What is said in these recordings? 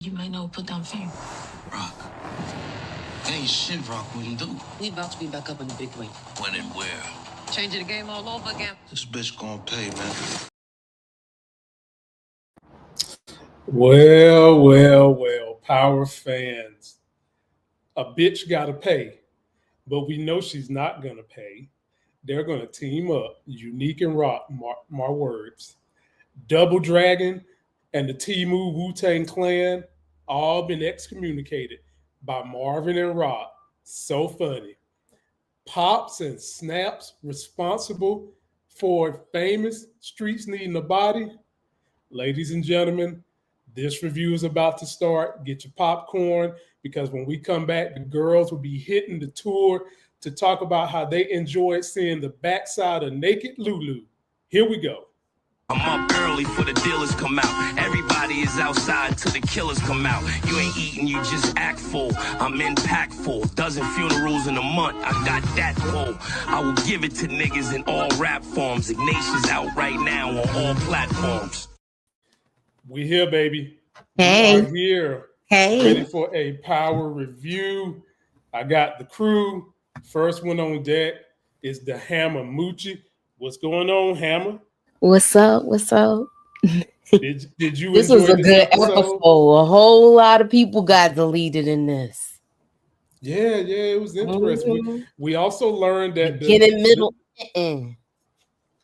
You might know put down fear. Rock. Ain't shit Rock wouldn't do. We about to be back up in the big way. When and where? Changing the game all over again. This bitch gonna pay, man. Well, Power fans. A bitch gotta pay, but we know she's not gonna pay. They're gonna team up, Unique and Rock, my words. Double Dragon and the Temu Wu-Tang Clan all been excommunicated by Marvin and Rock. So funny. Pops and Snaps responsible for famous Streets Needing a Body. Ladies and gentlemen, this review is about to start. Get your popcorn, because when we come back, the girls will be hitting the tour to talk about how they enjoyed seeing the backside of naked Lulu. Here we go. I'm up early for the dealers come out. Everybody is outside till the killers come out. You ain't eating, you just act full. I'm impactful. Dozen funerals in a month. I got that pull. I will give it to niggas in all rap forms. Ignatius out right now on all platforms. We here, baby. Hey. We are here. Hey. Ready for a power review. I got the crew. First one on deck is the Hammer Moochie. What's going on, Hammer? What's up? What's up? Did you This enjoy was a this good episode? episode. A whole lot of people got deleted in this. Yeah, it was interesting. Mm-hmm. We also learned that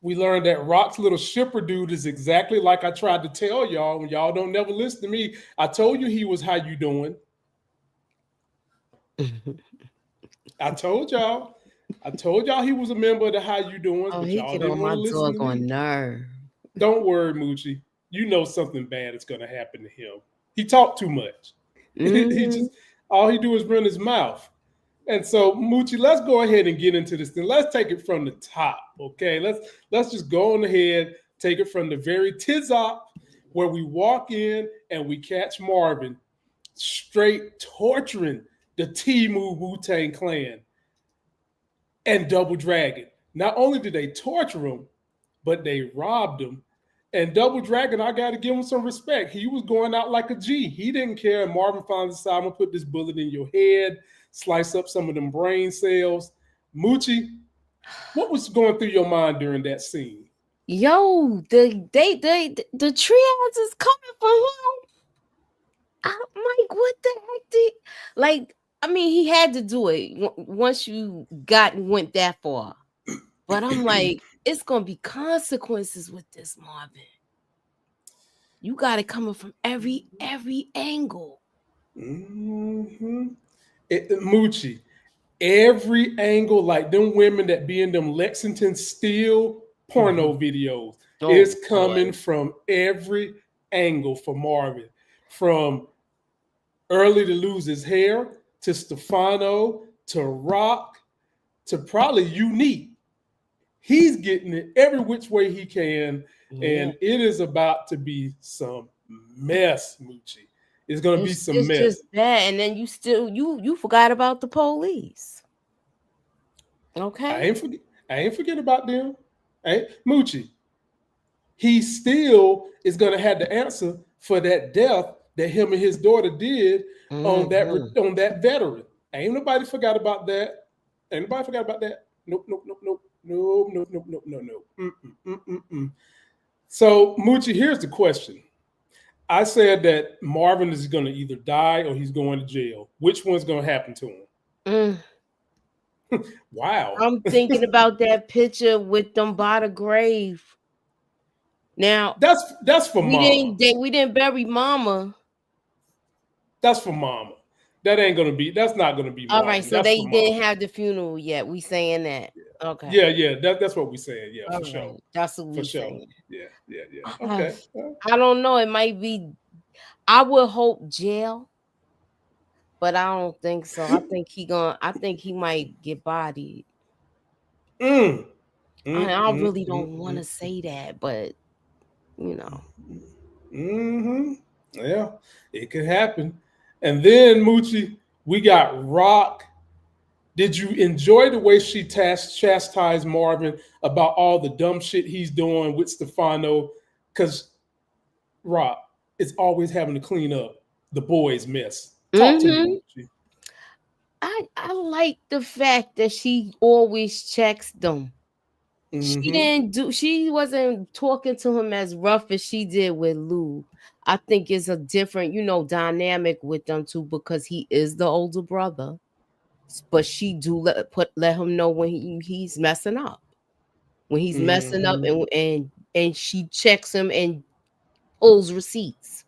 we learned that Rock's little shipper dude is exactly like I tried to tell y'all. When y'all don't never listen to me, I told you he was how you doing. I told y'all he was a member of the How You Doing. Oh, but he y'all get didn't on my want to listen to doggone me. nerve. Don't worry, Moochie. You know something bad is going to happen to him. He talked too much. Mm-hmm. He just all he do is run his mouth. And so, Moochie, let's go ahead and get into this thing. Let's take it from the top, okay? Let's just go on ahead, take it from the very tizop, where we walk in and we catch Marvin straight torturing the Temu Wu-Tang Clan and Double Dragon. Not only did they torture him, but they robbed him. And Double Dragon, I got to give him some respect. He was going out like a G. He didn't care. And Marvin finally decided, I'm going to put this bullet in your head, slice up some of them brain cells. Moochie, what was going through your mind during that scene? Yo, the triage is coming for him. I'm like, what the heck? He had to do it once you went that far. But I'm like, it's gonna be consequences with this, Marvin. You got it coming from every angle. Mm-hmm. Moochie, every angle, like them women that be in them Lexington Steel porno videos, is coming from every angle for Marvin. From early to lose his hair, to Stefano, to Rock, to probably Unique. He's getting it every which way he can, and it is about to be some mess, Moochie. It's going to be some mess. It's just that, and then you forgot about the police. Okay, I ain't forget about them. Moochie, he still is going to have the answer for that death that him and his daughter did on that veteran. Ain't nobody forgot about that. Ain't nobody forgot about that. Nope. No. So, Moochie, here's the question. I said that Marvin is going to either die or he's going to jail. Which one's going to happen to him? Wow. I'm thinking about that picture with them by the grave. Now that's for Mama. We didn't bury Mama. That's for Mama. That's not gonna be Marvin. All right, so they didn't have the funeral yet. We saying that. Yeah. Okay. Yeah. That's what we're saying. Yeah, all for right. sure. That's what we're saying. Yeah. Okay. I don't know. It might be. I would hope jail, but I don't think so. I think he might get bodied. I really don't want to say that, but you know. Yeah, it could happen. And then, Moochie, we got Rock. Did you enjoy the way she chastised Marvin about all the dumb shit he's doing with Stefano? Because Rock is always having to clean up the boys miss? Talk to me, Moochie. I like the fact that she always checks them. She wasn't talking to him as rough as she did with Lou. I think it's a different, dynamic with them two because he is the older brother. But she do let him know when he's messing up. When he's messing up and she checks him and pulls receipts.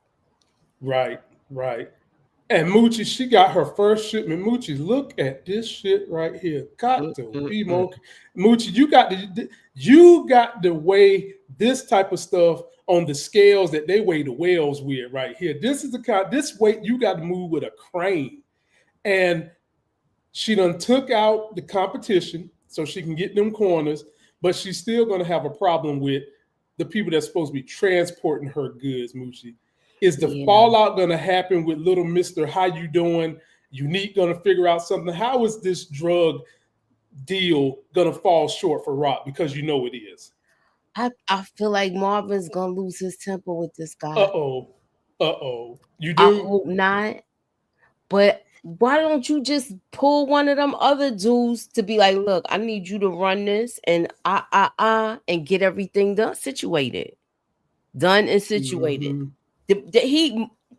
Right. And Moochie, she got her first shipment. Moochie, look at this shit right here. Got to be more. Moochie, you got to weigh this type of stuff on the scales that they weigh the whales with right here. This is this weight you got to move with a crane. And she done took out the competition so she can get them corners, but she's still going to have a problem with the people that's supposed to be transporting her goods, Moochie. Is the fallout going to happen with little Mr. How you doing? Unique going to figure out something. How is this drug deal going to fall short for Rock? Because you know it is. I feel like Marvin's going to lose his temper with this guy. Uh-oh. You do? I hope not. But why don't you just pull one of them other dudes to be like, look, I need you to run this and and get everything done and situated.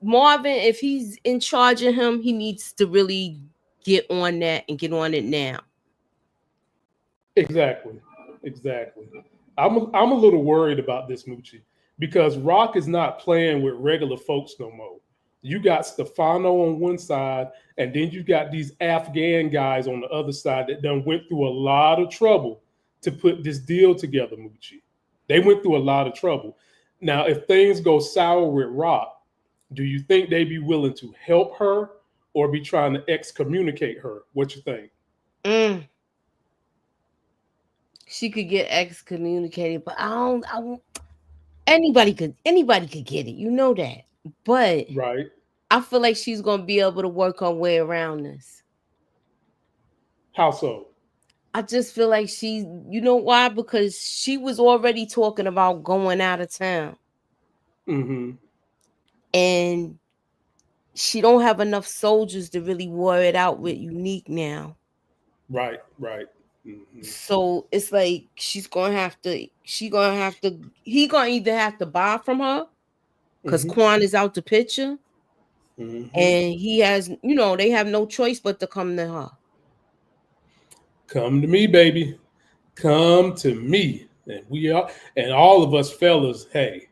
Marvin, if he's in charge of him, he needs to really get on that and get on it now. Exactly. I'm a little worried about this, Moochie, because Rock is not playing with regular folks no more. You got Stefano on one side, and then you got these Afghan guys on the other side that done went through a lot of trouble to put this deal together, Moochie. They went through a lot of trouble. Now, if things go sour with Rock, do you think they'd be willing to help her or be trying to excommunicate her? What you think? She could get excommunicated, but I don't. Anybody could get it. You know that. But right. I feel like she's gonna be able to work her way around this. How so? I just feel like you know why? Because she was already talking about going out of town. And she don't have enough soldiers to really war it out with Unique now. Right. So it's like he gonna either have to buy from her because Quan is out the picture. And he has, they have no choice but to come to her. Come to me, baby. Come to me. And all of us fellas, hey,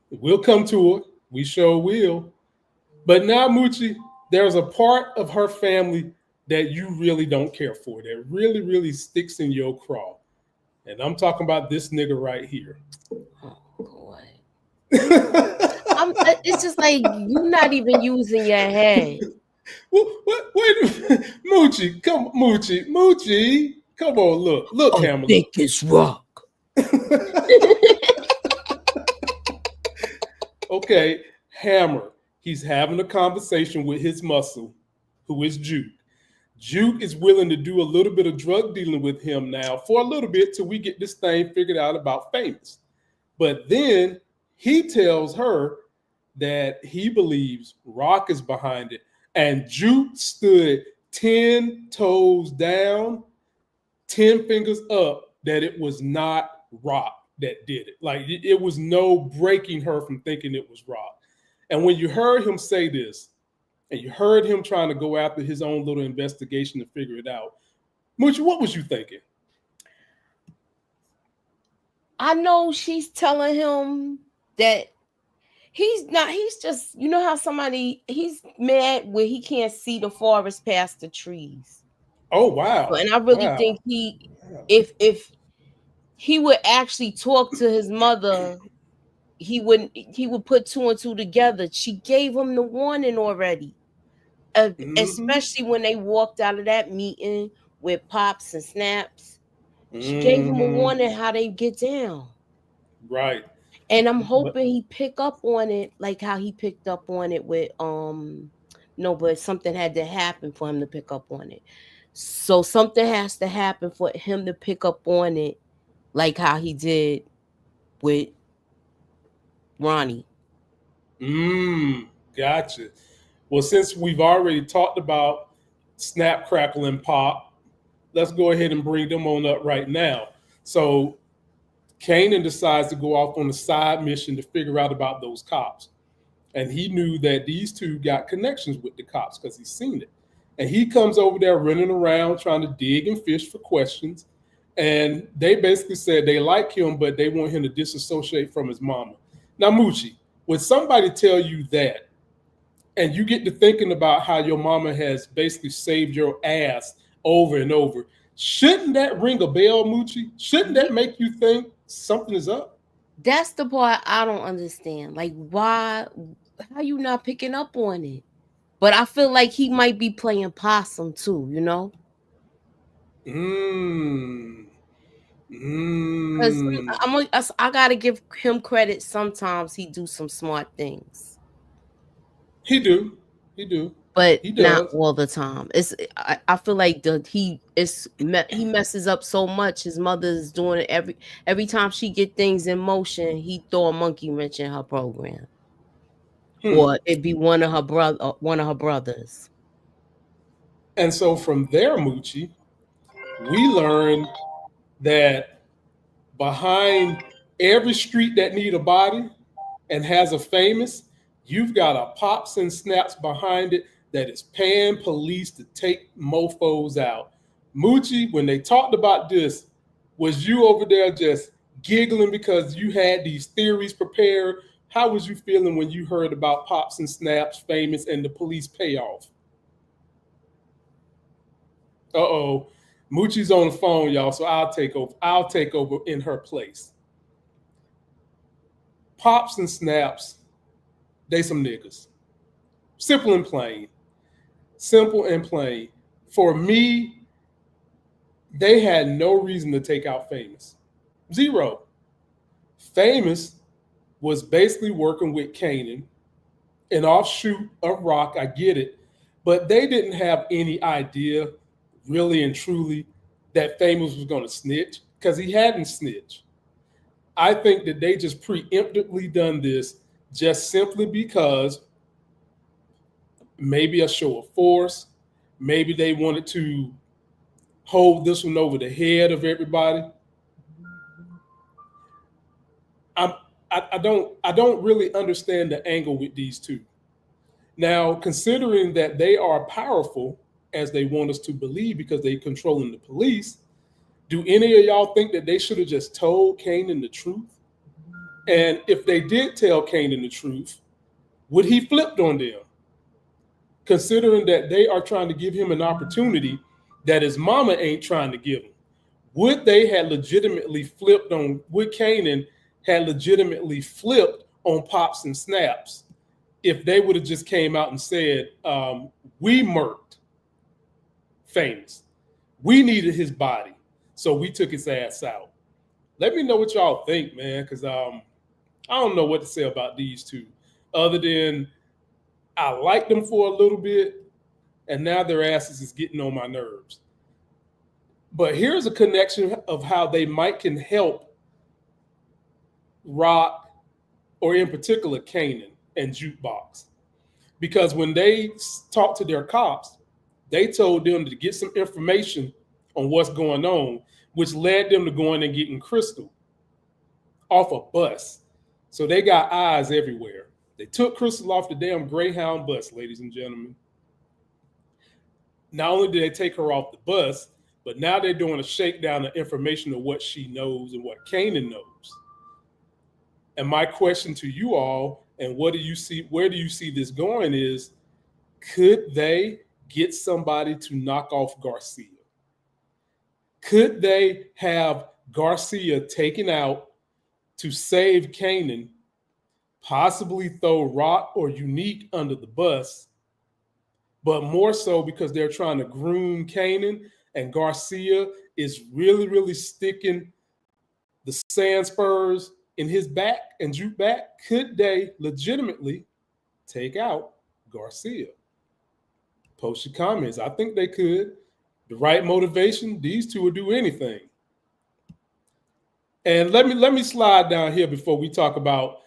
we'll come to her. We sure will. But now, Moochie, there's a part of her family that you really don't care for, that really, really sticks in your craw. And I'm talking about this nigga right here. Oh, boy. It's just like you're not even using your head. Wait, Moochie, come on, look, Hammer. I think it's Rock. Okay, Hammer. He's having a conversation with his muscle, who is Juke. Juke is willing to do a little bit of drug dealing with him now for a little bit till we get this thing figured out about Famous. But then he tells her that he believes Rock is behind it. And Juke stood 10 toes down, 10 fingers up, that it was not Rock that did it. Like, it was no breaking her from thinking it was Rock. And when you heard him say this, and you heard him trying to go after his own little investigation to figure it out, Moochie, what was you thinking? I know she's telling him that he's just, how he's mad where he can't see the forest past the trees. Oh, wow. And I really think if he would actually talk to his mother, he would put two and two together. She gave him the warning already. Especially when they walked out of that meeting with Pops and Snaps. She gave him a warning how they get down. Right. And I'm hoping he pick up on it like how he picked up on it with but something had to happen for him to pick up on it. So something has to happen for him to pick up on it like how he did with Ronnie. Gotcha. Well, since we've already talked about Snap, Crackle, and Pop, let's go ahead and bring them on up right now. So Kanan decides to go off on a side mission to figure out about those cops. And he knew that these two got connections with the cops because he's seen it. And he comes over there running around trying to dig and fish for questions. And they basically said they like him, but they want him to disassociate from his mama. Now, Moochie, when somebody tell you that, and you get to thinking about how your mama has basically saved your ass over and over, shouldn't that ring a bell, Moochie? Shouldn't that make you think something is up? That's the part I don't understand. Like, why? How you not picking up on it? But I feel like he might be playing possum too, you know? Because I gotta give him credit. Sometimes he do some smart things. He do, but he not all the time. I feel like he messes up so much. His mother is doing it every time she get things in motion. He throw a monkey wrench in her program, or it be one of her brothers. And so from there, Moochie, we learned that behind every street that need a body and has a famous, you've got a pops and snaps behind it that is paying police to take mofos out. Moochie, when they talked about this, was you over there just giggling because you had these theories prepared? How was you feeling when you heard about pops and snaps, famous, and the police payoff? Uh-oh. Moochie's on the phone, y'all, so I'll take over in her place. Pops and snaps, they some niggas. Simple and plain. Simple and plain. For me, they had no reason to take out Famous. Zero. Famous was basically working with Kanan, an offshoot of Rock, I get it, but they didn't have any idea, really and truly, that Famous was going to snitch, because he hadn't snitched. I think that they just preemptively done this just simply because maybe a show of force, maybe they wanted to hold this one over the head of everybody. I don't really understand the angle with these two. Now, considering that they are powerful, as they want us to believe, because they're controlling the police, do any of y'all think that they should have just told Kanan the truth? And if they did tell Kanan the truth, would he flipped on them? Considering that they are trying to give him an opportunity that his mama ain't trying to give him, would they have legitimately flipped on, would Kanan had legitimately flipped on Pops and Snaps if they would have just came out and said, we murked Famous. We needed his body, so we took his ass out. Let me know what y'all think, man, because I don't know what to say about these two, other than I liked them for a little bit, and now their asses is getting on my nerves. But here's a connection of how they can help Rock, or in particular Kanan and Jukebox. Because when they talked to their cops, they told them to get some information on what's going on, which led them to going and getting Crystal off a bus. So they got eyes everywhere. They took Crystal off the damn Greyhound bus, ladies and gentlemen. Not only did they take her off the bus, but now they're doing a shakedown of information of what she knows and what Kanan knows. And my question to you all, and where do you see this going, is could they get somebody to knock off Garcia? Could they have Garcia taken out to save Kanan, possibly throw Rock or Unique under the bus, but more so because they're trying to groom Kanan, and Garcia is really, really sticking the sand spurs in his back and Juke back? Could they legitimately take out Garcia? Post your comments. I think they could. The right motivation, these two would do anything. And let me slide down here before we talk about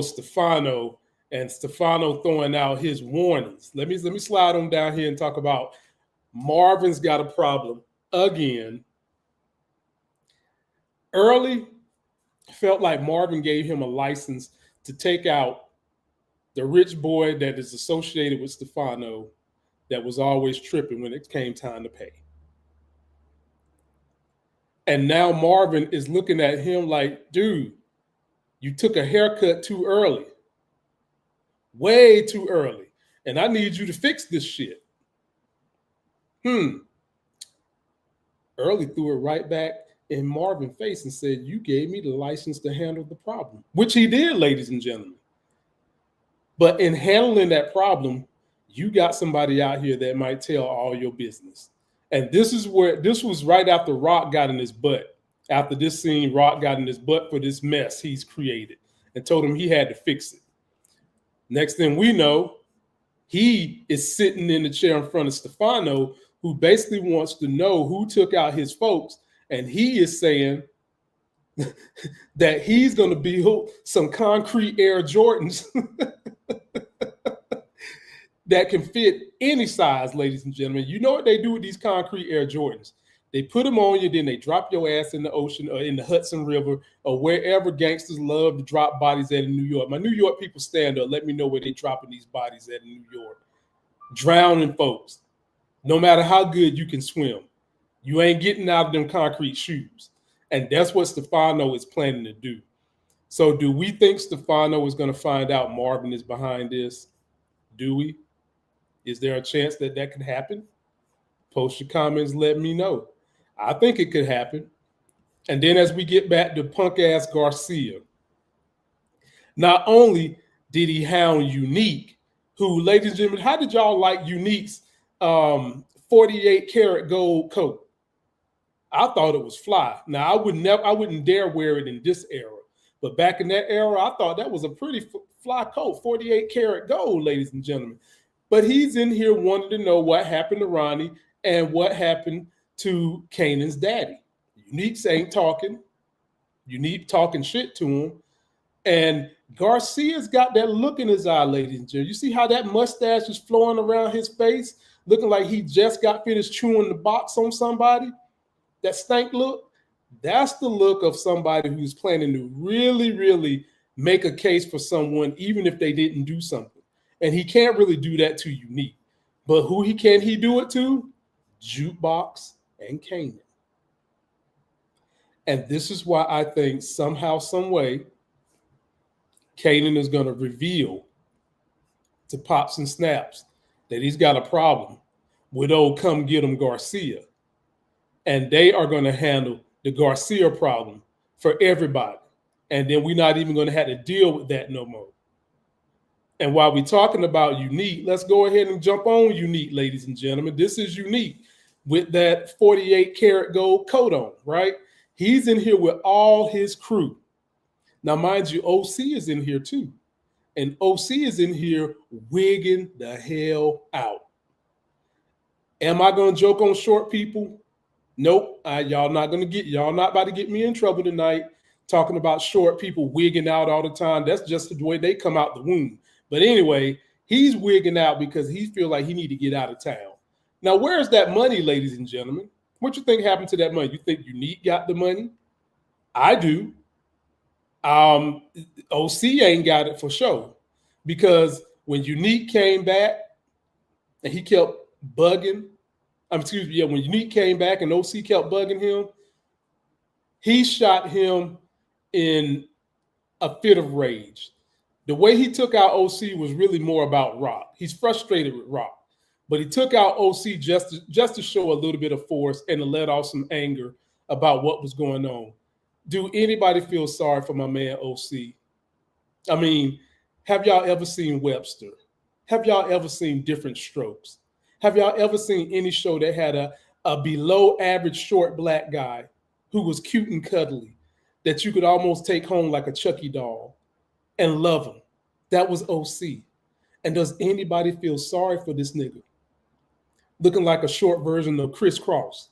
Stefano and Stefano throwing out his warnings. Let me slide on down here and talk about Marvin's got a problem again. Early felt like Marvin gave him a license to take out the rich boy that is associated with Stefano that was always tripping when it came time to pay. And now Marvin is looking at him like, dude, you took a haircut too early. Way too early. And I need you to fix this shit. Early threw it right back in Marvin's face and said, you gave me the license to handle the problem, which he did, ladies and gentlemen. But in handling that problem, you got somebody out here that might tell all your business. And this was right after Rock got in his butt. After this scene, Rock got in his butt for this mess he's created and told him he had to fix it. Next thing we know, he is sitting in the chair in front of Stefano, who basically wants to know who took out his folks. And he is saying that he's going to build some concrete Air Jordans that can fit any size, ladies and gentlemen. You know what they do with these concrete Air Jordans? They put them on you, then they drop your ass in the ocean or in the Hudson River or wherever gangsters love to drop bodies at in New York. My New York people stand up. Let me know where they dropping these bodies at in New York. Drowning folks. No matter how good you can swim, you ain't getting out of them concrete shoes. And that's what Stefano is planning to do. So do we think Stefano is going to find out Marvin is behind this? Do we? Is there a chance that that could happen? Post your comments, let me know. I think it could happen. And then as we get back to punk-ass Garcia, not only did he hound Unique, who, ladies and gentlemen, how did y'all like Unique's 48 karat gold coat? I thought it was fly. Now, I wouldn't dare wear it in this era. But back in that era, I thought that was a pretty fly coat, 48 karat gold, ladies and gentlemen. But he's in here wanting to know what happened to Ronnie and what happened to Kanan's daddy. Unique ain't talking. Unique talking shit to him. And Garcia's got that look in his eye, ladies and gentlemen. You see how that mustache is flowing around his face, looking like he just got finished chewing the box on somebody? That stank look? That's the look of somebody who's planning to really, really make a case for someone, even if they didn't do something. And he can't really do that to Unique. But who can he do it to? Jukebox and Kanan. And this is why I think somehow, some way, Kanan is going to reveal to Pops and Snaps that he's got a problem with old Come Get 'em Garcia. And they are going to handle the Garcia problem for everybody. And then we're not even going to have to deal with that no more. And while we're talking about Unique, let's go ahead and jump on Unique, ladies and gentlemen. This is Unique with that 48 karat gold coat on, right? He's in here with all his crew. Now, mind you, OC is in here too. And OC is in here wigging the hell out. Am I going to joke on short people? Nope. Y'all not about to get me in trouble tonight talking about short people wigging out all the time. That's just the way they come out the womb. But anyway, he's wigging out because he feels like he need to get out of town. Now, where's that money, ladies and gentlemen? What you think happened to that money? You think Unique got the money? I do. OC ain't got it for sure. Because when Unique came back and he kept bugging, when Unique came back and OC kept bugging him, he shot him in a fit of rage. The way he took out OC was really more about Rock. He's frustrated with Rock. But he took out OC just to show a little bit of force and to let off some anger about what was going on. Do anybody feel sorry for my man OC? I mean, have y'all ever seen Webster? Have y'all ever seen Different Strokes? Have y'all ever seen any show that had a below average short black guy who was cute and cuddly that you could almost take home like a Chucky doll and love him? That was OC. And does anybody feel sorry for this nigga? Looking like a short version of Criss Cross.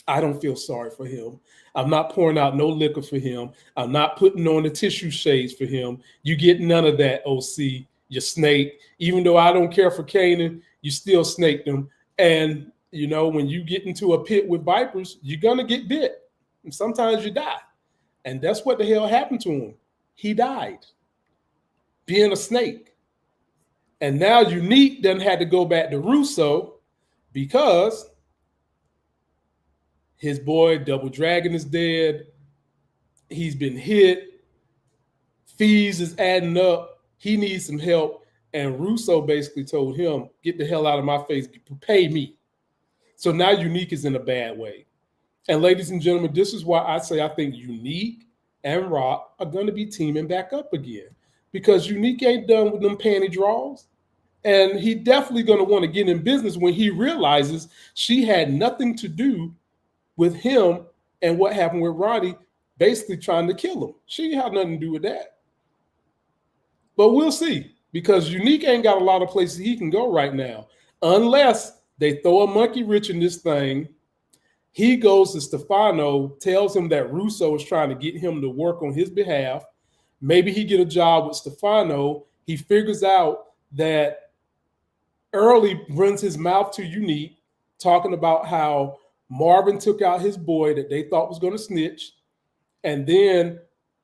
I don't feel sorry for him. I'm not pouring out no liquor for him. I'm not putting on the tissue shades for him. You get none of that, OC, you snake. Even though I don't care for Kanan, you still snaked him. And, you know, when you get into a pit with vipers, you're going to get bit. And sometimes you die. And that's what the hell happened to him. He died being a snake. And now Unique then had to go back to Russo because his boy Double Dragon is dead. He's been hit. Fees is adding up. He needs some help. And Russo basically told him, get the hell out of my face. Pay me. So now Unique is in a bad way. And ladies and gentlemen, this is why I say I think Unique and Rock are going to be teaming back up again. Because Unique ain't done with them panty draws. And he definitely going to want to get in business when he realizes she had nothing to do with him and what happened with Roddy basically trying to kill him. She had nothing to do with that. But we'll see, because Unique ain't got a lot of places he can go right now. Unless they throw a monkey wrench in this thing. He goes to Stefano, tells him that Russo is trying to get him to work on his behalf. Maybe he get a job with Stefano. He figures out that Early runs his mouth to Unique, talking about how Marvin took out his boy that they thought was going to snitch. And then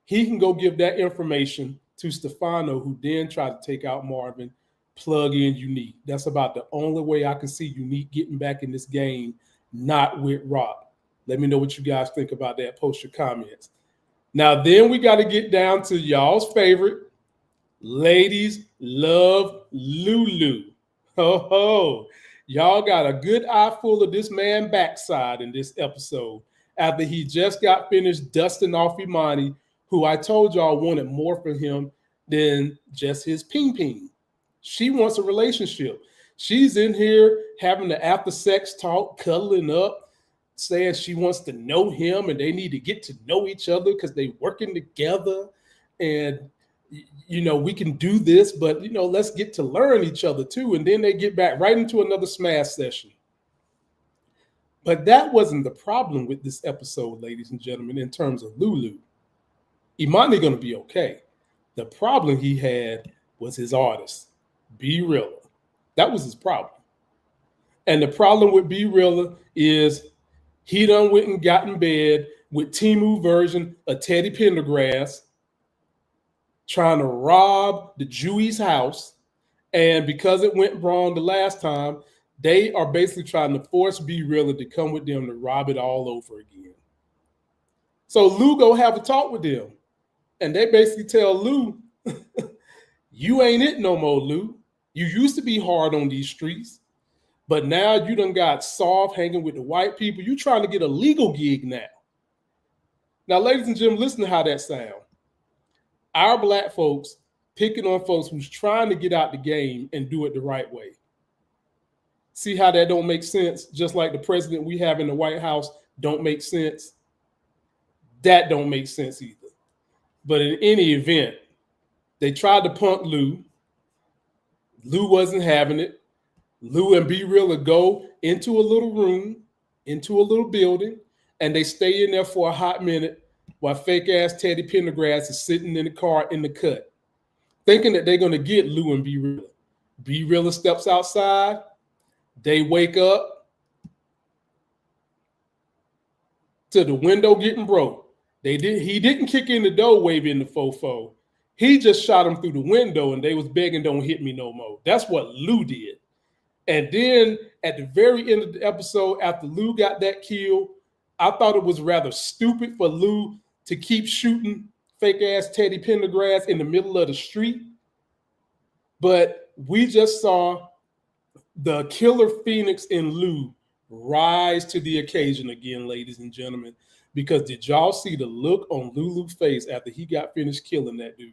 he can go give that information to Stefano, who then tried to take out Marvin, plug in Unique. That's about the only way I can see Unique getting back in this game, not with Rock. Let me know what you guys think about that. Post your comments. Now, then we got to get down to y'all's favorite. Ladies love Lulu. Ho, ho. Y'all got a good eye full of this man backside in this episode after he just got finished dusting off Imani, who I told y'all wanted more from him than just his ping. She wants a relationship. She's in here having the after sex talk, cuddling up, saying she wants to know him and they need to get to know each other because they're working together. And, you know, we can do this, but, you know, let's get to learn each other too. And then they get back right into another smash session. But that wasn't the problem with this episode, ladies and gentlemen, in terms of Lulu. Imani going to be okay. The problem he had was his artist, B Rilla. That was his problem. And the problem with B Rilla is he done went and got in bed with Timu version of Teddy Pendergrass, trying to rob the Jewy's house. And because it went wrong the last time, they are basically trying to force B Rilla to come with them to rob it all over again. So Lou go have a talk with them. And they basically tell Lou, you ain't it no more, Lou. You used to be hard on these streets, but now you done got soft hanging with the white people. You trying to get a legal gig now. Now, ladies and gentlemen, listen to how that sounds. Our black folks picking on folks who's trying to get out the game and do it the right way. See how that don't make sense? Just like the president we have in the White House don't make sense. That don't make sense either. But in any event, they tried to punk Lou. Lou wasn't having it. Lou and B Rilla go into a little room, into a little building, and they stay in there for a hot minute while fake-ass Teddy Pendergrass is sitting in the car in the cut, thinking that they're going to get Lou and B Rilla. B Rilla steps outside. They wake up to the window getting broke. He didn't kick in the door waving the fofo. He just shot him through the window and they was begging, don't hit me no more. That's what Lou did. And then at the very end of the episode, after Lou got that kill, I thought it was rather stupid for Lou to keep shooting fake-ass Teddy Pendergrass in the middle of the street. But we just saw the killer phoenix in Lou rise to the occasion again, ladies and gentlemen. Because did y'all see the look on Lulu's face after he got finished killing that dude?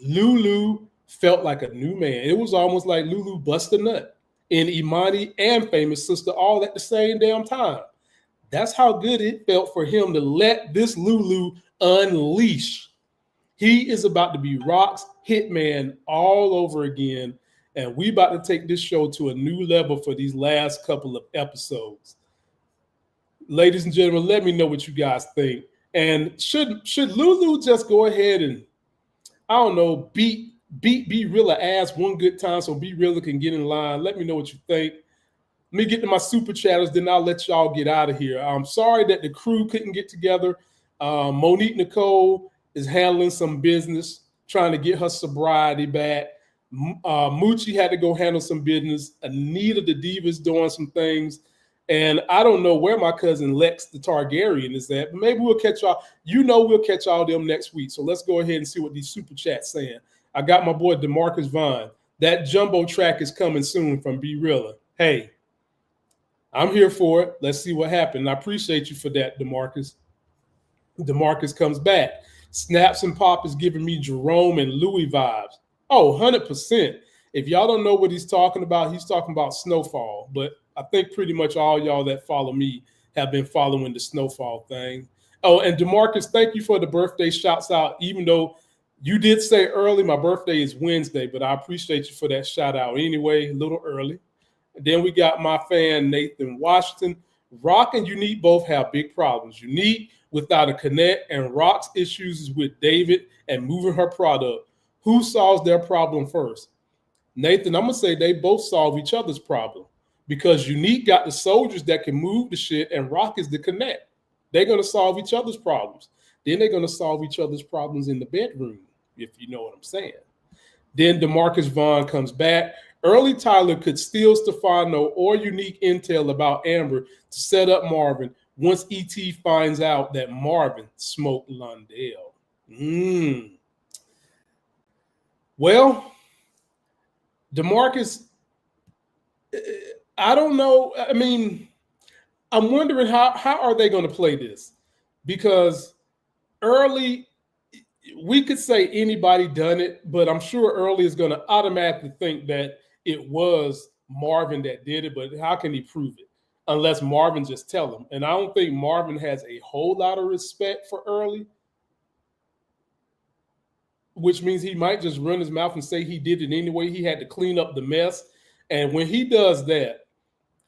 Lulu felt like a new man. It was almost like Lulu bust a nut in Imani and Famous Sister all at the same damn time. That's how good it felt for him to let this Lulu unleash. He is about to be Rock's hitman all over again. And we about to take this show to a new level for these last couple of episodes. ladies and gentlemen, let me know what you guys think. And should Lulu just go ahead and, I don't know, beat Be Realer ass one good time so Be Realer can get in line? Let me know what you think. Let me get to my super chatters, then I'll let y'all get out of here. I'm sorry that the crew couldn't get together. Monique Nicole is handling some business, trying to get her sobriety back. Moochie had to go handle some business. Nita the Diva is doing some things. And I don't know where my cousin Lex the Targaryen is at, but maybe we'll catch y'all. We'll catch all them next week. So let's go ahead and see what these super chats saying. I got my boy DeMarcus Vaughn. That jumbo track is coming soon from Be Realer. Hey, I'm here for it. Let's see what happens. I appreciate you for that, DeMarcus. DeMarcus comes back. Snaps and Pop is giving me Jerome and Louis vibes. Oh, 100%. If y'all don't know what he's talking about Snowfall. But I think pretty much all y'all that follow me have been following the Snowfall thing. Oh, and DeMarcus, thank you for the birthday shouts out, even though you did say early, my birthday is Wednesday, but I appreciate you for that shout out anyway, a little early. And then we got my fan, Nathan Washington. Rock and Unique both have big problems. Unique without a connect, and Rock's issues is with David and moving her product. Who solves their problem first? Nathan, I'm going to say they both solve each other's problem because Unique got the soldiers that can move the shit and Rock is the connect. They're going to solve each other's problems. Then they're going to solve each other's problems in the bedroom, if you know what I'm saying. Then DeMarcus Vaughn comes back. Early Tyler could steal Stefano or Unique intel about Amber to set up Marvin once ET finds out that Marvin smoked Londale. Well, DeMarcus, I don't know. I mean, I'm wondering how are they going to play this? Because early, we could say anybody done it, but I'm sure early is going to automatically think that it was Marvin that did it, but how can he prove it? Unless Marvin just tell him. And I don't think Marvin has a whole lot of respect for early, which means he might just run his mouth and say he did it anyway. He had to clean up the mess. And when he does that,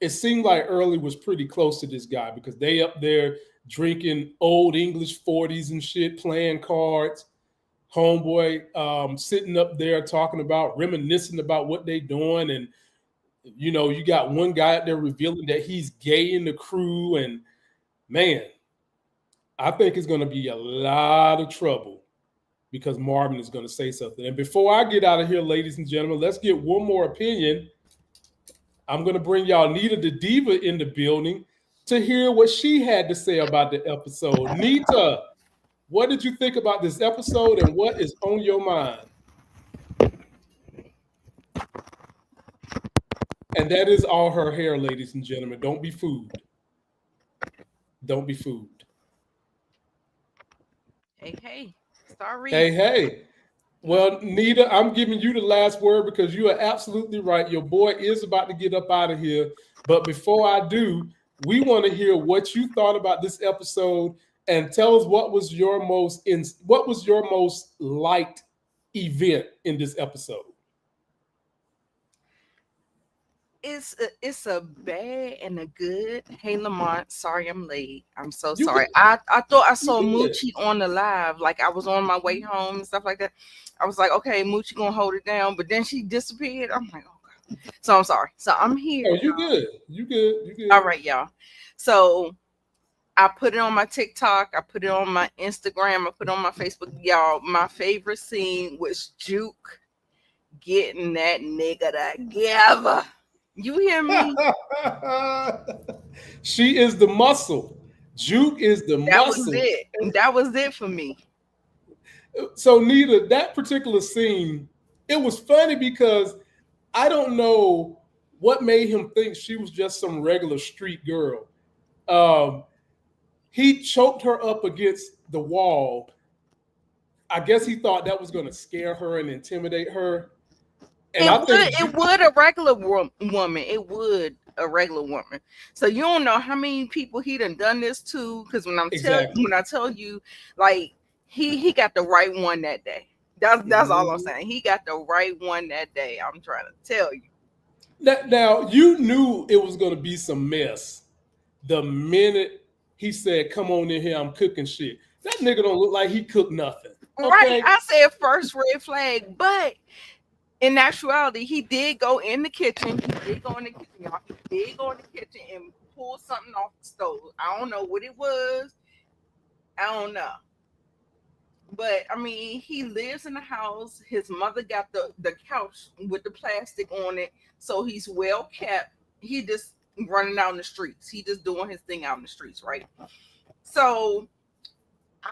it seemed like early was pretty close to this guy because they up there drinking old English 40s and shit, playing cards. Homeboy sitting up there talking about, reminiscing about what they doing. And, you know, you got one guy out there revealing that he's gay in the crew. And, man, I think it's going to be a lot of trouble because Marvin is going to say something. And before I get out of here, ladies and gentlemen, let's get one more opinion. I'm going to bring y'all Nita the Diva in the building to hear what she had to say about the episode. Nita, what did you think about this episode and what is on your mind? And that is all her hair, ladies and gentlemen. Don't be fooled. Don't be fooled. Hey. Sorry. Hey. Well, Nita, I'm giving you the last word because you are absolutely right. Your boy is about to get up out of here. But before I do, we want to hear what you thought about this episode and tell us what was your most liked event in this episode. It's a bad and a good. Hey Lamont, sorry I'm late. I'm so sorry. I thought I saw Moochie on the live, like I was on my way home and stuff like that. I was like, okay, Moochie gonna hold it down, but then she disappeared. I'm like, oh God. So I'm sorry. So I'm here. Oh, you good. You good. All right, y'all. So I put it on my TikTok, I put it on my Instagram, I put it on my Facebook. Y'all, my favorite scene was Juke getting that nigga together. You hear me? She is the muscle. Juke is the muscle. That was it for me. So Nita, that particular scene, it was funny because I don't know what made him think she was just some regular street girl. He choked her up against the wall. I guess he thought that was going to scare her and intimidate her. And it would a regular woman. It would a regular woman. So you don't know how many people he done this to. Because when I tell you, like he got the right one that day. That's all I'm saying. He got the right one that day. I'm trying to tell you. Now you knew it was going to be some mess the minute he said, "Come on in here, I'm cooking shit." That nigga don't look like he cooked nothing. Okay? Right. I said first red flag, but in actuality, he did go in the kitchen. He did go in the kitchen, y'all. He did go in the kitchen and pull something off the stove. I don't know what it was. I don't know. But I mean, he lives in the house. His mother got the couch with the plastic on it, so he's well kept. He just running out in the streets. He just doing his thing out in the streets, right? So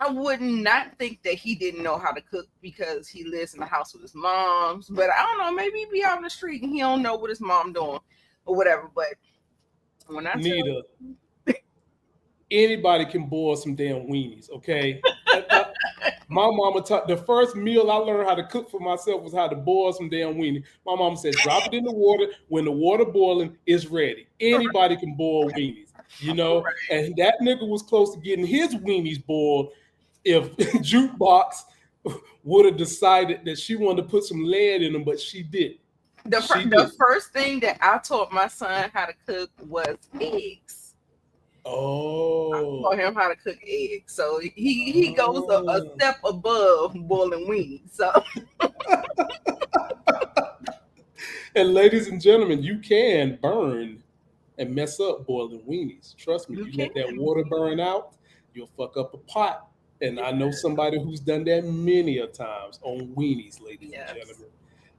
I would not think that he didn't know how to cook because he lives in the house with his moms. But I don't know, maybe he be out in the street and he don't know what his mom doing or whatever. But when I Nita, anybody can boil some damn weenies, okay? My mama taught the first meal I learned how to cook for myself was how to boil some damn weenies. My mama said, drop it in the water. When the water boiling, it's ready. Anybody can boil weenies, you know? And that nigga was close to getting his weenies boiled if Jukebox would have decided that she wanted to put some lead in them, but she didn't. The first thing that I taught my son how to cook was eggs. Oh. I taught him how to cook eggs. So he goes a step above boiling weenies. So and ladies and gentlemen, you can burn and mess up boiling weenies. Trust me, you let that water burn out, you'll fuck up a pot. And I know somebody who's done that many a times on weenies, ladies and gentlemen.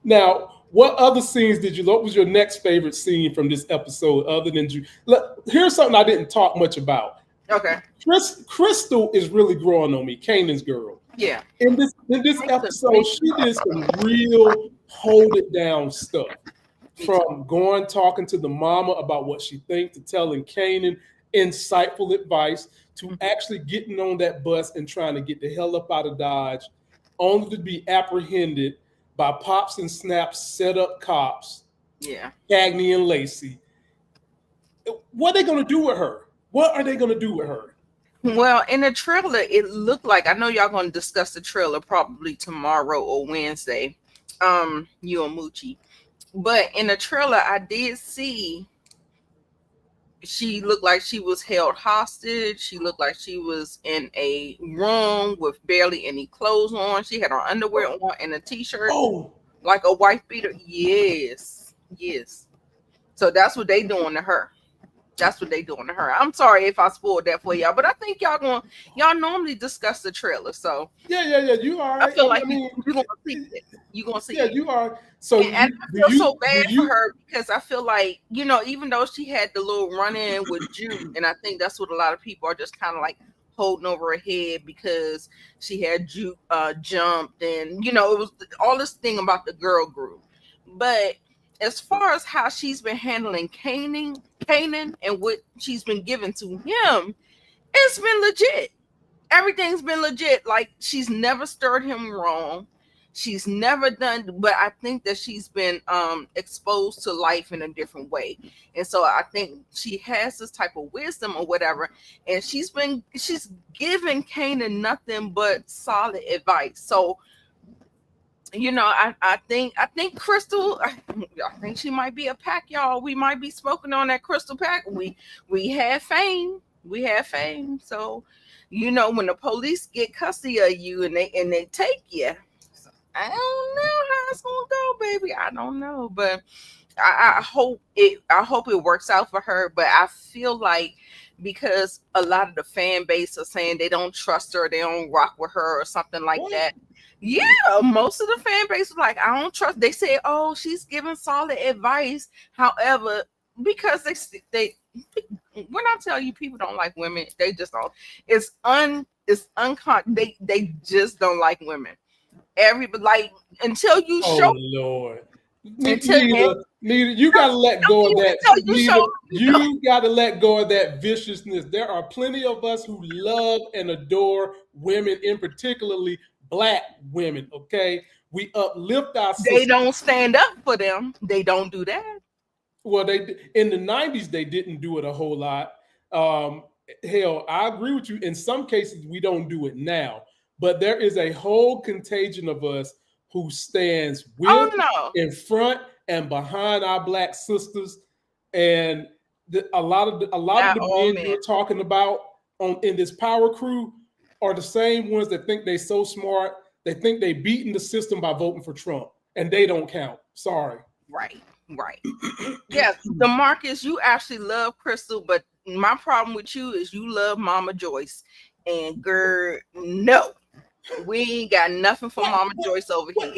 Now, what other scenes did you? What was your next favorite scene from this episode other than you? Here's something I didn't talk much about. Okay. Crystal is really growing on me, Kanan's girl. Yeah. In this episode, she did some real hold it down stuff. From going talking to the mama about what she thinks to telling Kanan insightful advice to actually getting on that bus and trying to get the hell up out of Dodge, only to be apprehended by Pops and Snaps set up cops. Yeah. Cagney and Lacey. What are they going to do with her? What are they going to do with her? Well, in the trailer, it looked like, I know y'all going to discuss the trailer probably tomorrow or Wednesday, you and Moochie. But in the trailer, I did see she looked like she was held hostage. She looked like she was in a room with barely any clothes on. She had her underwear on and a t-shirt, like a wife beater. Yes. So that's what they doing to her. I'm sorry if I spoiled that for y'all, but I think y'all normally discuss the trailer. So yeah, you are. I feel like you're gonna see it. You're gonna see it. Yeah, you are. So and I feel so bad for her because I feel like, even though she had the little run-in with Jude, and I think that's what a lot of people are just kind of like holding over her head because she had Jude jumped, and it was all this thing about the girl group. But as far as how she's been handling Kanan and what she's been given to him, it's been legit. Everything's been legit. Like, she's never stirred him wrong. She's never done, but I think that she's been exposed to life in a different way. And so I think she has this type of wisdom or whatever. And she's given Kanan nothing but solid advice. So, I think Crystal, I think she might be a pack, y'all. We might be smoking on that Crystal pack. We have fame. So, when the police get custody of you and they take you, I don't know how it's gonna go, baby. I don't know, but I hope it works out for her. But I feel like because a lot of the fan base are saying they don't trust her, they don't rock with her or something like that. Yeah, most of the fan base was like, I don't trust. They say, oh, she's giving solid advice. However, because they when I tell you people don't like women, they just don't. They just don't like women. Until you show. Oh Lord. Nita, you gotta let go of that. You gotta let go of that viciousness. There are plenty of us who love and adore women, in particularly Black women. Okay, we uplift our sisters. They don't stand up for them. They don't do that. Well, they in the 90s they didn't do it a whole lot. Hell, I agree with you. In some cases, we don't do it now. But there is a whole contagion of us who stands in front and behind our Black sisters, and a lot of the men you're talking about in this power crew are the same ones that think they so smart. They think they beating the system by voting for Trump, and they don't count. Sorry. Right. Yeah, DeMarcus, you actually love Crystal, but my problem with you is you love Mama Joyce. And girl, no, we ain't got nothing for Mama Joyce over here.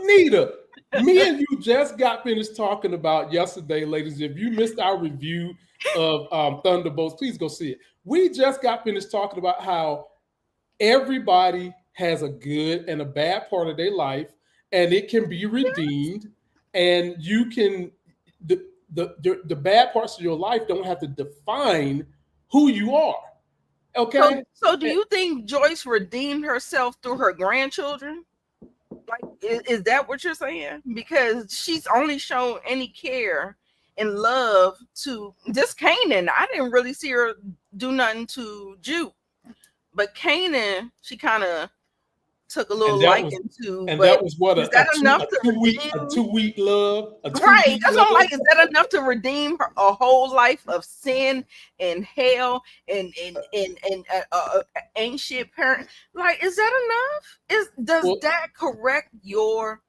Nita, me and you just got finished talking about yesterday, ladies. If you missed our review of Thunderbolts, please go see it. We just got finished talking about how everybody has a good and a bad part of their life, and it can be redeemed. And you can the bad parts of your life don't have to define who you are. Okay. So do you think Joyce redeemed herself through her grandchildren? Like, is that what you're saying? Because she's only shown any care and love to this Kanan. I didn't really see her do nothing to Juke, but Kanan, she kind of took a little liking to. And that was what is that enough to redeem? A 2 week love? Right. That's what I'm like. Is that enough to redeem a whole life of sin and hell and ancient parent? Like, is that enough? Does that correct your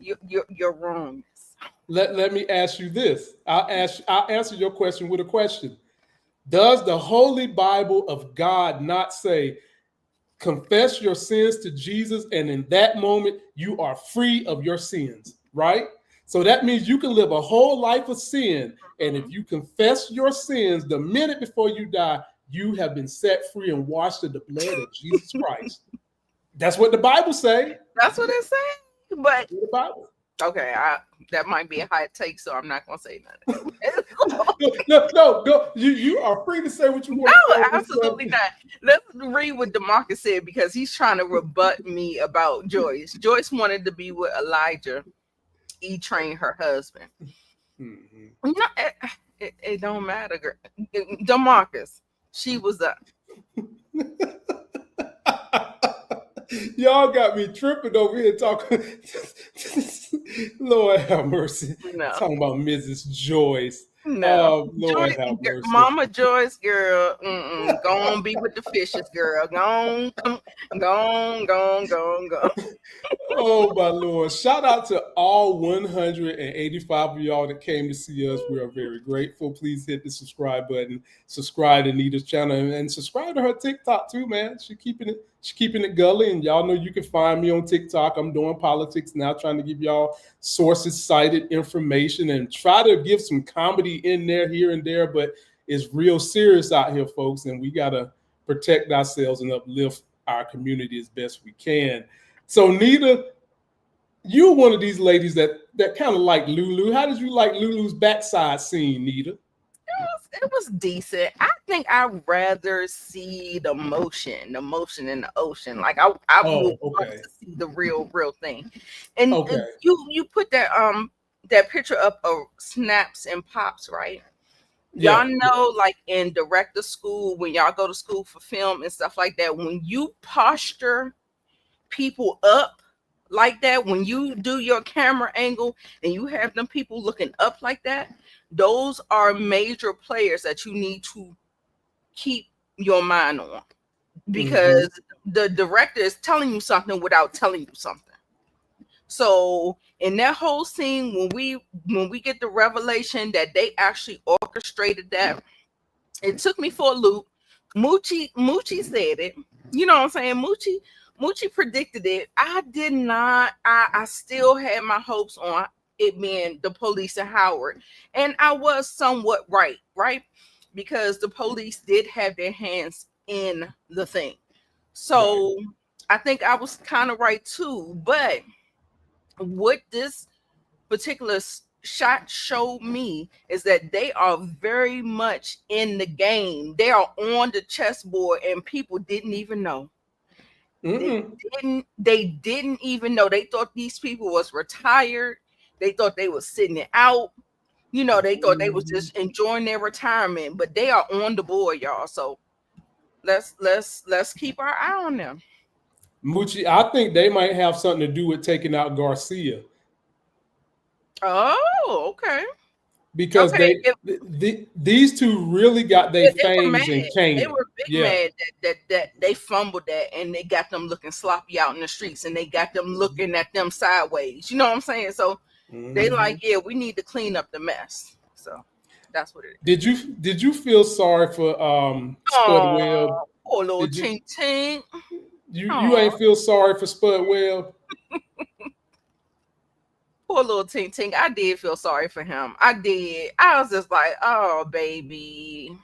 wrongness? Let me ask you this. I'll answer your question with a question. Does the Holy Bible of God not say, confess your sins to Jesus, and in that moment, you are free of your sins, right? So that means you can live a whole life of sin, and if you confess your sins the minute before you die, you have been set free and washed in the blood of Jesus Christ. That's what the Bible says. That's what it says. But the Bible. Okay, that might be a hot take, so I'm not gonna say nothing. No. You are free to say what you want. No, absolutely not. Let's read what DeMarcus said, because he's trying to rebut me about Joyce. Joyce wanted to be with Elijah. He trained her husband. Mm-hmm. No, it don't matter, girl. DeMarcus, she was up. Y'all got me tripping over here talking. Lord have mercy. No. Talking about Mrs. Joyce. No, Lord have mercy. Mama Joyce, girl, go on, be with the fishes, girl. Go on. Oh my Lord! Shout out to all 185 of y'all that came to see us. We are very grateful. Please hit the subscribe button. Subscribe to Nita's channel and subscribe to her TikTok too, man. She's keeping it gully, and y'all know you can find me on TikTok. I'm doing politics now, trying to give y'all sources, cited information, and try to give some comedy in there, here and there. But it's real serious out here, folks, and we gotta protect ourselves and uplift our community as best we can. So, Nita, you're one of these ladies that kind of like Lulu. How did you like Lulu's backside scene, Nita? It was decent. I think I'd rather see the motion in the ocean. Like I would want to see the real thing. And you put that picture up of snaps and pops, right? Y'all know, like in director school, when y'all go to school for film and stuff like that, when you posture people up like that, when you do your camera angle and you have them people looking up like that, those are major players that you need to keep your mind on, because the director is telling you something without telling you something. So in that whole scene, when we get the revelation that they actually orchestrated that, it took me for a loop. Moochie said it. You know what I'm saying? Moochie predicted it. I did not. I still had my hopes on it being the police and Howard. And I was somewhat right? Because the police did have their hands in the thing. So I think I was kind of right too. But what this particular shot showed me is that they are very much in the game. They are on the chessboard, and people didn't even know. They didn't even know. They thought these people was retired. They thought they was sitting it out. You know, they thought they was just enjoying their retirement, but they are on the board, y'all. So let's keep our eye on them. Moochie, I think they might have something to do with taking out Garcia. Oh, okay. because these two really got their fangs in Kanan. They were big mad that they fumbled that and they got them looking sloppy out in the streets and they got them looking at them sideways. You know what I'm saying? So they like, yeah, we need to clean up the mess. So that's what it is. Did you feel sorry for Spud Webb? Poor little Tink Tink. You ain't feel sorry for Spud Webb? Poor little Tink Tink. I did feel sorry for him. I did. I was just like, oh, baby.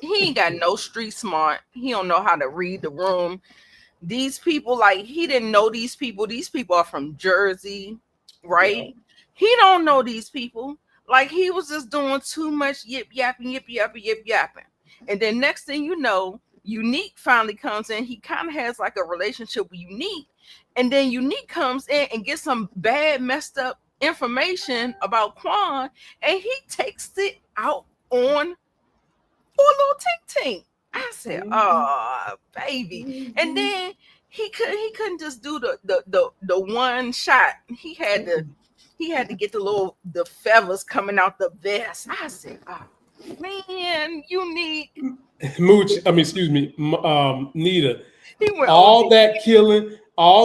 He ain't got no street smart. He don't know how to read the room. These people, like, he didn't know these people. These people are from Jersey, right? Yeah. He don't know these people. Like, he was just doing too much yip yapping. And then next thing you know, Unique finally comes in. He kind of has like a relationship with Unique. And then Unique comes in and gets some bad, messed up information about Quan, and he takes it out on poor little Tink Tink. I said, "Oh, baby!" And then he couldn't just do the one shot. He had to get the feathers coming out the vest. I said, "Oh, man, Unique." Nita. All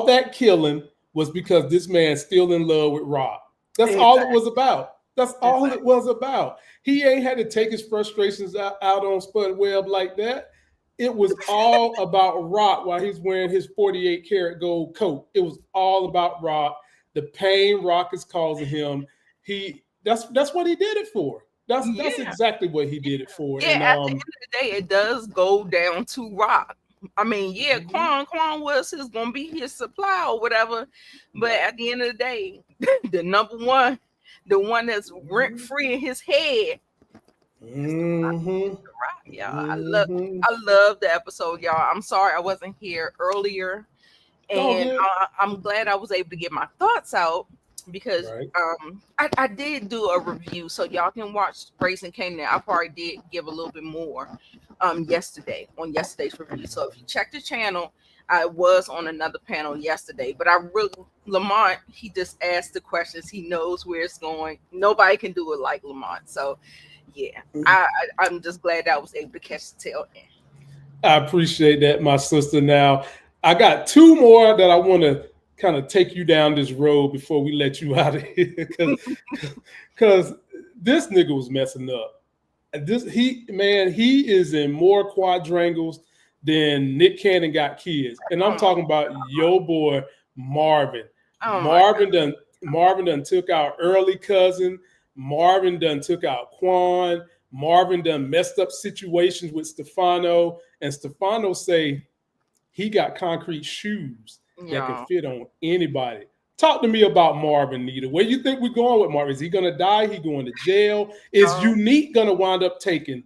that killing was because this man's still in love with Rob. That's all it was about. That's all it was about. He ain't had to take his frustrations out on Spud Webb like that. It was all about Rock while he's wearing his 48 karat gold coat. It was all about Rock. The pain Rock is causing him. That's what he did it for. That's exactly what he did it for. Yeah, and, at the end of the day, it does go down to Rock. I mean, yeah, Quan was gonna be his supply or whatever, but at the end of the day, the number one, the one that's rent free in his head. Y'all. I love the episode, y'all. I'm sorry I wasn't here earlier, and I'm glad I was able to get my thoughts out because I did do a review, so y'all can watch Raising Kanan. I probably did give a little bit more on yesterday's review. So if you check the channel, I was on another panel yesterday, but Lamont, he just asked the questions. He knows where it's going. Nobody can do it like Lamont. So yeah, I'm just glad I was able to catch the tail end. I appreciate that, my sister. Now I got two more that I want to kind of take you down this road before we let you out of here, because this nigga was messing up. He is in more quadrangles than Nick Cannon got kids, and I'm talking about your boy Marvin. Marvin done took out early cousin. Marvin done took out Quan. Marvin done messed up situations with Stefano, and Stefano say he got concrete shoes that can fit on anybody. Talk to me about Marvin, Nita. Where you think we're going with Marvin? Is he going to die? He going to jail? Is Unique going to wind up taking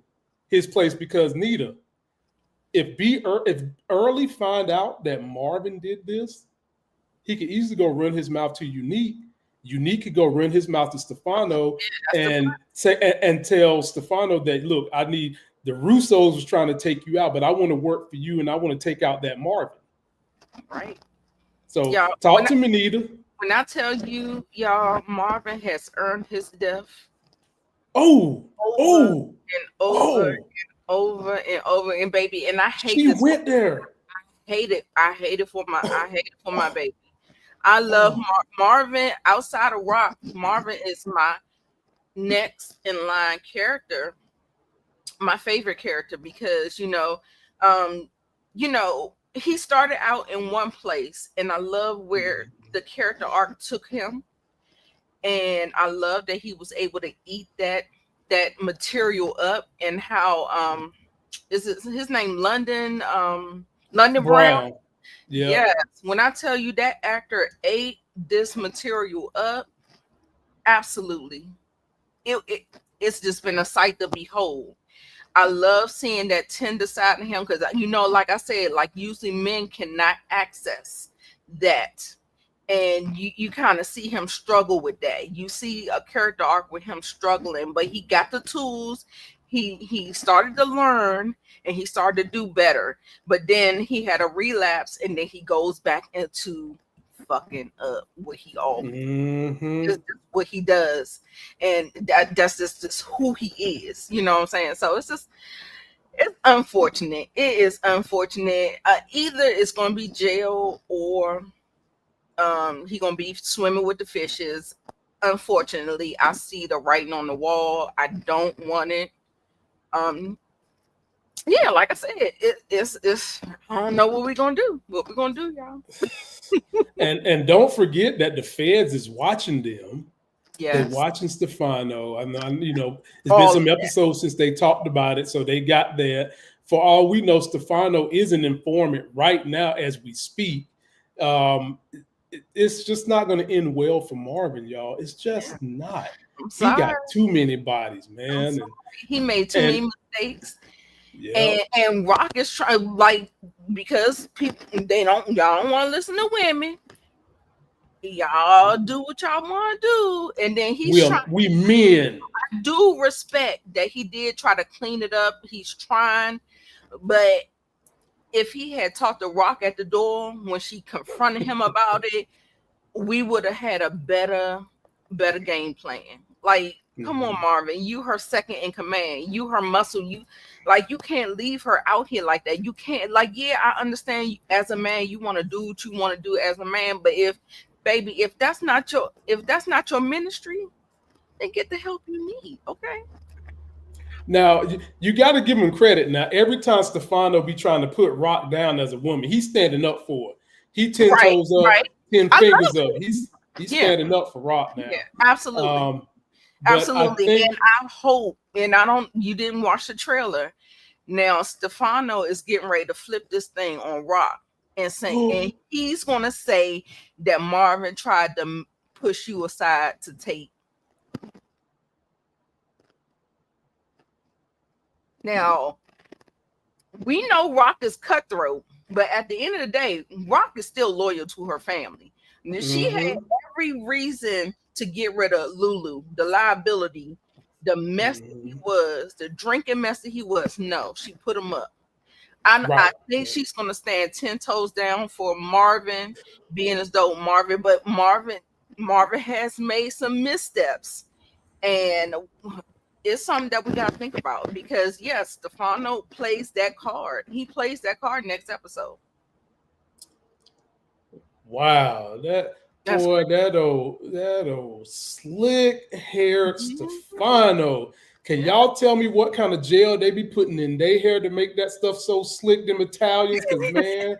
his place? Because Nita, if Early find out that Marvin did this, he could easily go run his mouth to Unique. Unique could go run his mouth to Stefano and tell Stefano that, look, I need the Russos was trying to take you out, but I want to work for you and I want to take out that Marvin. Right. So talk to me, Nita. When I tell you, y'all, Marvin has earned his death. Over and over, and baby, and I hate she this. Went there. I hate it for my baby. I love Marvin. Outside of Rock, Marvin is my next in line character, my favorite character, because he started out in one place, and I love where the character arc took him, and I love that he was able to eat that material up, and how is it his name London Brown? Yeah. Yes. When I tell you that actor ate this material up, absolutely, it's just been a sight to behold. I love seeing that tender side of him because, like I said, like usually men cannot access that. And you kind of see him struggle with that. You see a character arc with him struggling, but he got the tools. He started to learn and he started to do better. But then he had a relapse and then he goes back into fucking up what he always Mm-hmm. just what he does, and that's just who he is. You know what I'm saying? So it's unfortunate. It is unfortunate. Either it's gonna be jail or he gonna be swimming with the fishes. Unfortunately, I see the writing on the wall. I don't want it. Yeah, like I said, it's I don't know what we're gonna do. What we're gonna do, y'all. and don't forget that the feds is watching them. Yeah, They're watching Stefano. It's been some episodes since they talked about it, so they got there. For all we know, Stefano is an informant right now as we speak. It's just not going to end well for Marvin, y'all. It's just not. He got too many bodies, man. He made too many mistakes. Yeah. And Rock is trying, like, because people y'all don't want to listen to women. Y'all do what y'all want to do, and then we men. I do respect that he did try to clean it up. He's trying, but if he had talked to Rock at the door when she confronted him about it, we would have had a better game plan. Like, come on, Marvin, you her second in command, you her muscle, you can't leave her out here like that. You can't, like, yeah, I understand as a man you want to do what you want to do as a man, but if that's not your ministry, then get the help you need. Okay. Now you got to give him credit. Now every time Stefano be trying to put Rock down as a woman, he's standing up for it. He 10 toes up, 10 fingers up. He's standing up for Rock now. Yeah, absolutely. Absolutely. And I hope, you didn't watch the trailer. Now Stefano is getting ready to flip this thing on Rock and and he's gonna say that Marvin tried to push you aside to take. Now we know Rock is cutthroat, but at the end of the day, Rock is still loyal to her family. And she had every reason to get rid of Lulu, the liability, the mess that he was, the drinking mess that he was. No, she put him up. I think she's gonna stand 10 toes down for Marvin, being as though Marvin has made some missteps, and it's something that we gotta think about, because yes, Stefano plays that card. He plays that card next episode. Wow, that old slick haired Stefano. Can y'all tell me what kind of gel they be putting in their hair to make that stuff so slick, them Italians? Because, man,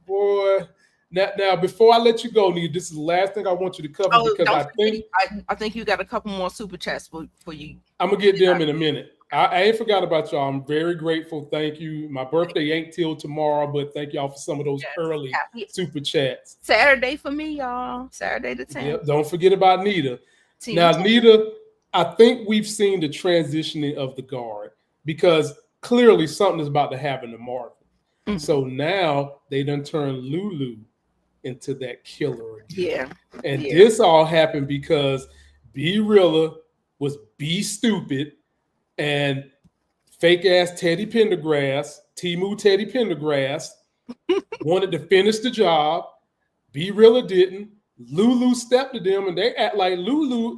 boy. Now, before I let you go, Nita, this is the last thing I want you to cover, because I think you got a couple more super chats for you. I'm going to get them in a minute. I ain't forgot about y'all. I'm very grateful. Thank you. My birthday ain't till tomorrow, but thank y'all for some of those early super chats. Saturday for me, y'all. Saturday the 10th. Yep, don't forget about Nita. Now, Nita, I think we've seen the transitioning of the guard, because clearly something is about to happen to Marvin. So now they done turned Lulu into that killer again. This all happened because B-Rilla was B-Stupid, and fake ass Teddy Pendergrass, Timu Teddy Pendergrass, wanted to finish the job. B-Rilla didn't. Lulu stepped to them, and they act like Lulu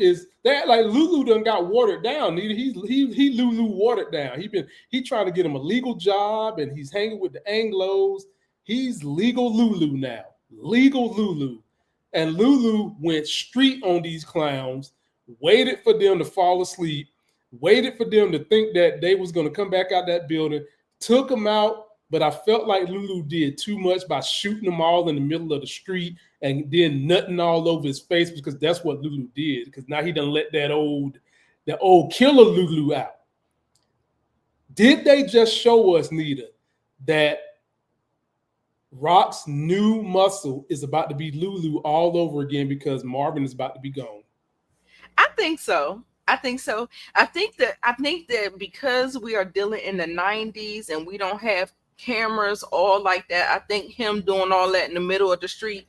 done got watered down. He Lulu watered down. He trying to get him a legal job, and he's hanging with the Anglos. He's legal Lulu now. Legal Lulu. And Lulu went street on these clowns, waited for them to fall asleep, waited for them to think that they was going to come back out that building, took them out. But I felt like Lulu did too much by shooting them all in the middle of the street and then nutting all over his face, because that's what Lulu did. Because now he done let that old killer Lulu out. Did they just show us, Nita, that Rock's new muscle is about to be Lulu all over again because Marvin is about to be gone? I think so. I think that because we are dealing in the 90s and we don't have cameras all like that, I think him doing all that in the middle of the street,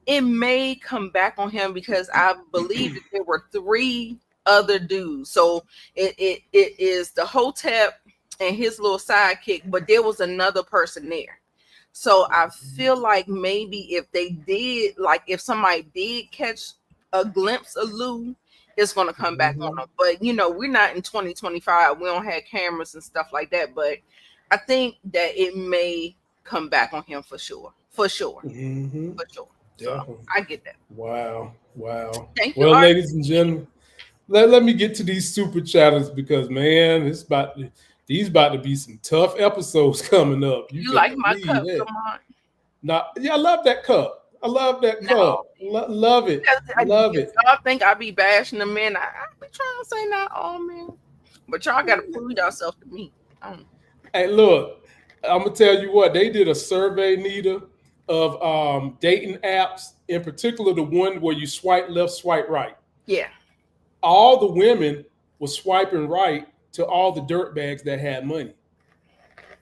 it may come back on him, because I believe that there were 3 other dudes. So it is the Hotep and his little sidekick, but there was another person there. So I feel like maybe if they did, like if somebody did catch a glimpse of Lou, it's gonna come back on them. But you know, we're not in 2025. We don't have cameras and stuff like that. But I think that it may come back on him for sure. For sure. For sure. So I get that. Wow. Thank you. Well, ladies and gentlemen, let me get to these super chatters because man, these about to be some tough episodes coming up. You like my cup, Lamont? Yeah, I love that cup. I love that cup. Love it. Love it. Y'all think I be bashing the men? I be trying to say not all men, but y'all got to prove yourself to me. Hey, look, I'm gonna tell you what they did a survey, Nita, of dating apps, in particular the one where you swipe left, swipe right. Yeah. All the women were swiping right to all the dirtbags that had money.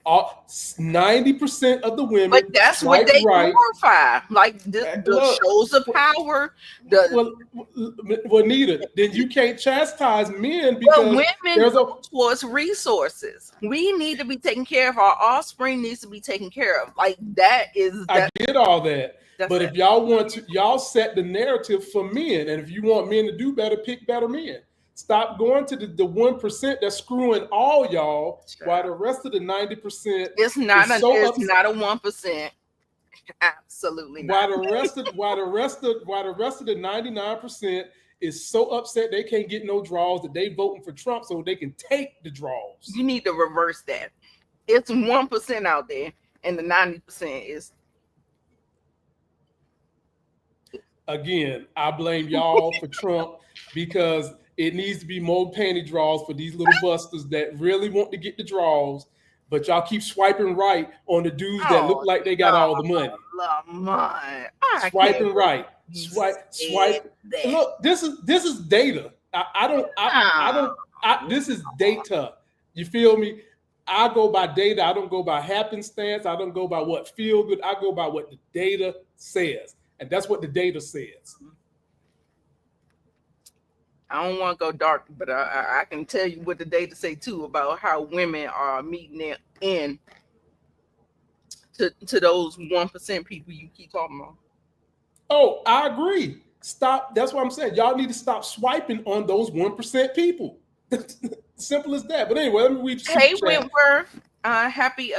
90% of the women, but that's what they glorify, like the shows of power. Well, Nita, then you can't chastise men because women go towards resources. We need to be taken care of. Our offspring needs to be taken care of. Like that is. I get all that, but if y'all want to, y'all set the narrative for men, and if you want men to do better, pick better men. Stop going to the 1% that's screwing all y'all, while the rest of the 90% it's not a 1%. Absolutely not. While the rest of the 99% is so upset they can't get no draws that they voting for Trump so they can take the draws. You need to reverse that. It's 1% out there, and the 90% is. Again, I blame y'all for Trump because it needs to be more panty draws for these little busters that really want to get the draws, but y'all keep swiping right on the dudes that look like they got all the money. Swiping right, swipe. Look, this is data. This is data. You feel me? I go by data. I don't go by happenstance. I don't go by what feel good. I go by what the data says, and that's what the data says. I don't want to go dark, but I can tell you what the data say too about how women are meeting their end to those 1% people you keep talking about. Oh, I agree. Stop. That's what I'm saying. Y'all need to stop swiping on those 1% people. Simple as that. But anyway, let me read. Hey, Wentworth. Happy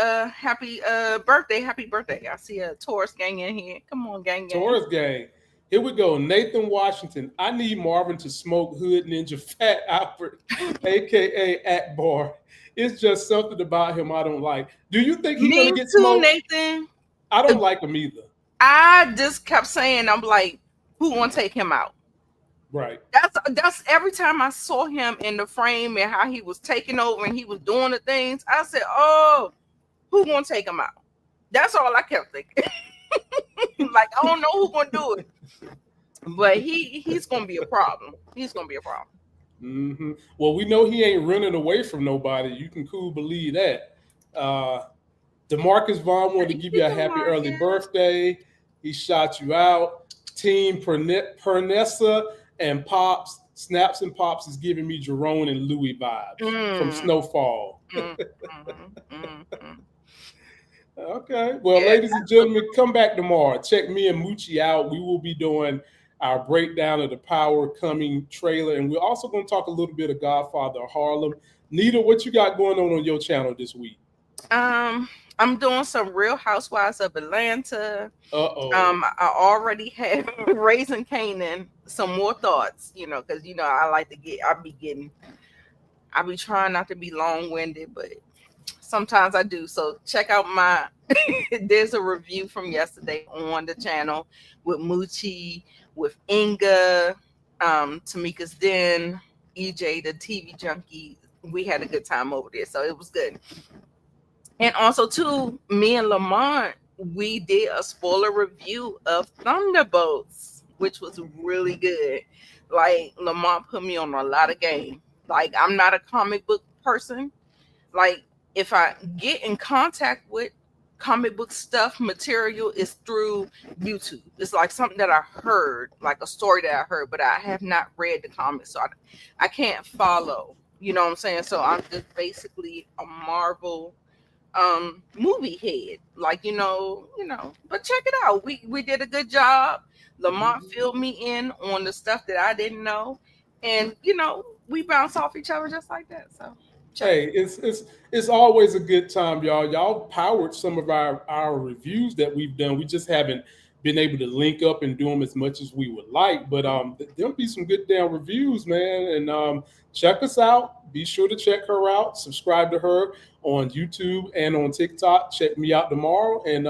birthday. Happy birthday. I see a Taurus gang in here. Come on, gang. Taurus gang. Here we go. Nathan Washington. I need Marvin to smoke Hood Ninja Fat Albert, a.k.a. Akbar. It's just something about him I don't like. Do you think he's going to get smoked? Nathan. I don't like him either. I just kept saying, I'm like, who want to take him out? Right. That's every time I saw him in the frame and how he was taking over and he was doing the things, I said, oh, who want to take him out? That's all I kept thinking. Like, I don't know who's going to do it. But he's going to be a problem. He's going to be a problem. Mm-hmm. Well, we know he ain't running away from nobody. You can cool believe that. DeMarcus Vaughn wanted to give you a happy early birthday. He shot you out. Team Pernessa and Pops, Snaps and Pops is giving me Jerome and Louis vibes from Snowfall. Okay. Well, ladies and gentlemen, come back tomorrow. Check me and Moochie out. We will be doing our breakdown of the Power Coming trailer, and we're also going to talk a little bit of Godfather of Harlem. Nita, what you got going on your channel this week? I'm doing some Real Housewives of Atlanta. I already have Raising Kanan. Some more thoughts, because I be trying not to be long-winded, but sometimes I do. So check out there's a review from yesterday on the channel with Moochie, with Inga, Tamika's Den, EJ, the TV junkie. We had a good time over there, so it was good. And also, too, me and Lamont, we did a spoiler review of Thunderbolts, which was really good. Like, Lamont put me on a lot of game. Like, I'm not a comic book person. Like, if I get in contact with comic book stuff, material is through YouTube. It's like something that I heard, like a story that I heard, but I have not read the comics, so I can't follow. You know what I'm saying? So I'm just basically a Marvel movie head. Like, but check it out. We did a good job. Lamont filled me in on the stuff that I didn't know. And we bounce off each other just like that. So hey, it's always a good time, y'all. Y'all powered some of our reviews that we've done. We just haven't been able to link up and do them as much as we would like. But there'll be some good damn reviews, man. And check us out. Be sure to check her out. Subscribe to her on YouTube and on TikTok. Check me out tomorrow. And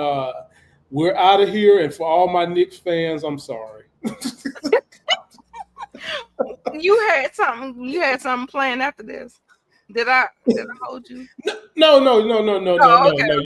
we're out of here. And for all my Knicks fans, I'm sorry. You had something planned after this. Did I hold you? No. Oh, okay.